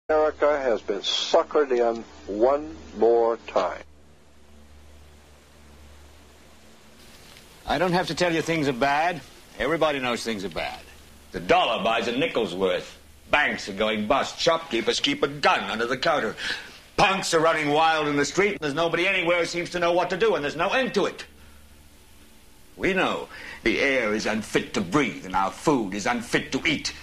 America has been suckered in one more time. I don't have to tell you things are bad. Everybody knows things are bad. The dollar buys a nickel's worth. Banks are going bust. Shopkeepers keep a gun under the counter. Punks are running wild in the street, and there's nobody anywhere who seems to know what to do, and there's no end to it. We know the air is unfit to breathe, and our food is unfit to eat.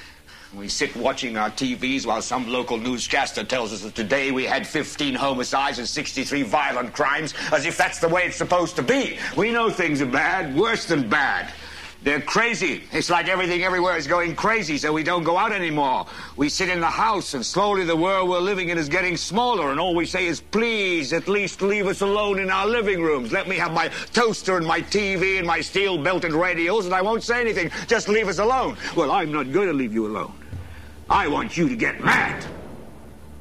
We sit watching our TVs while some local newscaster tells us that today we had 15 homicides and 63 violent crimes, as if that's the way it's supposed to be. We know things are bad, worse than bad. They're crazy. It's like everything everywhere is going crazy, so we don't go out anymore. We sit in the house, and slowly the world we're living in is getting smaller, and all we say is, please, at least leave us alone in our living rooms. Let me have my toaster and my TV and my steel-belted radios, and I won't say anything. Just leave us alone. Well, I'm not going to leave you alone. I want you to get mad.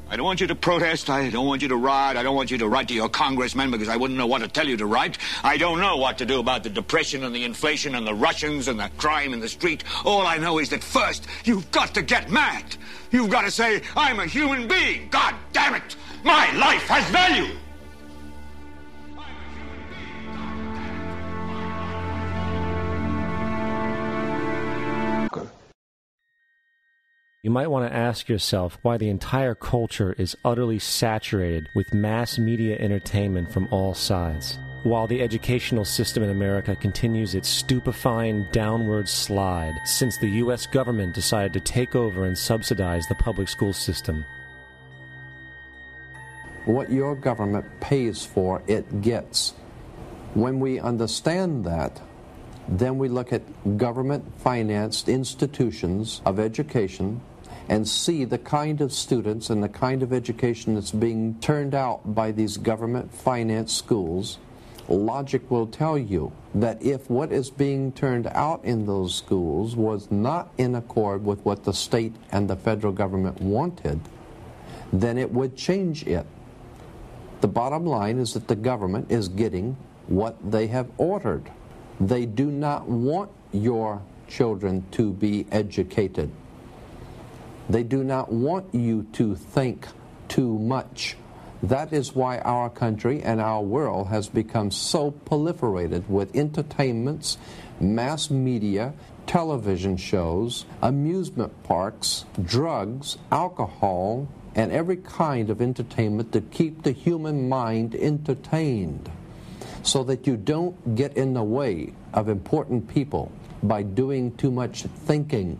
I don't want you to protest. I don't want you to riot. I don't want you to write to your congressmen because I wouldn't know what to tell you to write. I don't know what to do about the depression and the inflation and the Russians and the crime in the street. All I know is that first, you've got to get mad. You've got to say, I'm a human being. God damn it. My life has value. You might want to ask yourself why the entire culture is utterly saturated with mass media entertainment from all sides, while the educational system in America continues its stupefying downward slide since the U.S. government decided to take over and subsidize the public school system. What your government pays for, it gets. When we understand that, then we look at government-financed institutions of education and see the kind of students and the kind of education that's being turned out by these government-financed schools. Logic will tell you that if what is being turned out in those schools was not in accord with what the state and the federal government wanted, then it would change it. The bottom line is that the government is getting what they have ordered. They do not want your children to be educated. They do not want you to think too much. That is why our country and our world has become so proliferated with entertainments, mass media, television shows, amusement parks, drugs, alcohol, and every kind of entertainment to keep the human mind entertained, so that you don't get in the way of important people by doing too much thinking.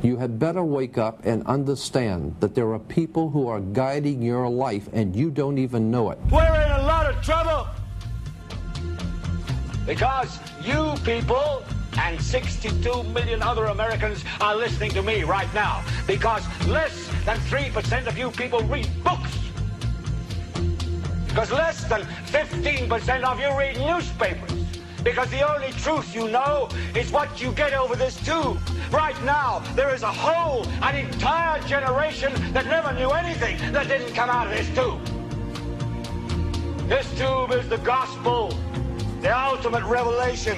You had better wake up and understand that there are people who are guiding your life and you don't even know it. We're in a lot of trouble because you people and 62 million other Americans are listening to me right now, because less than 3% of you people read books. Because less than 15% of you read newspapers. Because the only truth you know is what you get over this tube. Right now, there is an entire generation that never knew anything that didn't come out of this tube. This tube is the gospel, the ultimate revelation.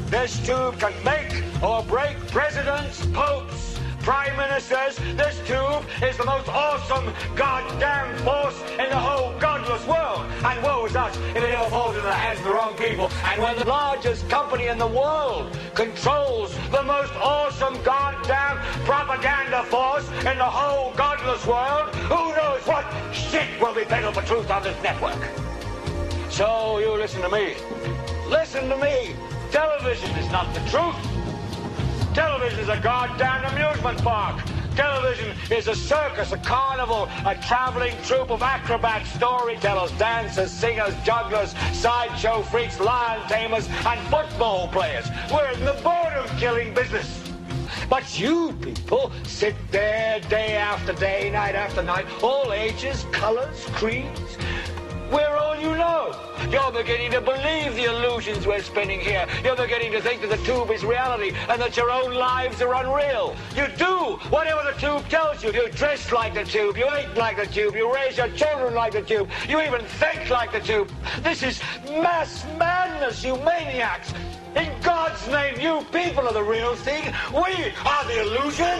This tube can make or break presidents, popes, prime ministers. This tube is the most awesome goddamn force in the whole godless world. And woe is us if it ever falls into the hands of the wrong people. And when the largest company in the world controls the most awesome goddamn propaganda force in the whole godless world, who knows what shit will be peddled for truth on this network. So you listen to me. Listen to me. Television is not the truth. Television is a goddamn amusement park. Television is a circus, a carnival, a traveling troupe of acrobats, storytellers, dancers, singers, jugglers, sideshow freaks, lion tamers, and football players. We're in the boredom-killing business. But you people sit there day after day, night after night, all ages, colors, creeds. We're all you know. You're beginning to believe the illusions we're spinning here. You're beginning to think that the tube is reality and that your own lives are unreal. You do whatever the tube tells you. You dress like the tube. You eat like the tube. You raise your children like the tube. You even think like the tube. This is mass madness, you maniacs. In God's name, you people are the real thing. We are the illusion.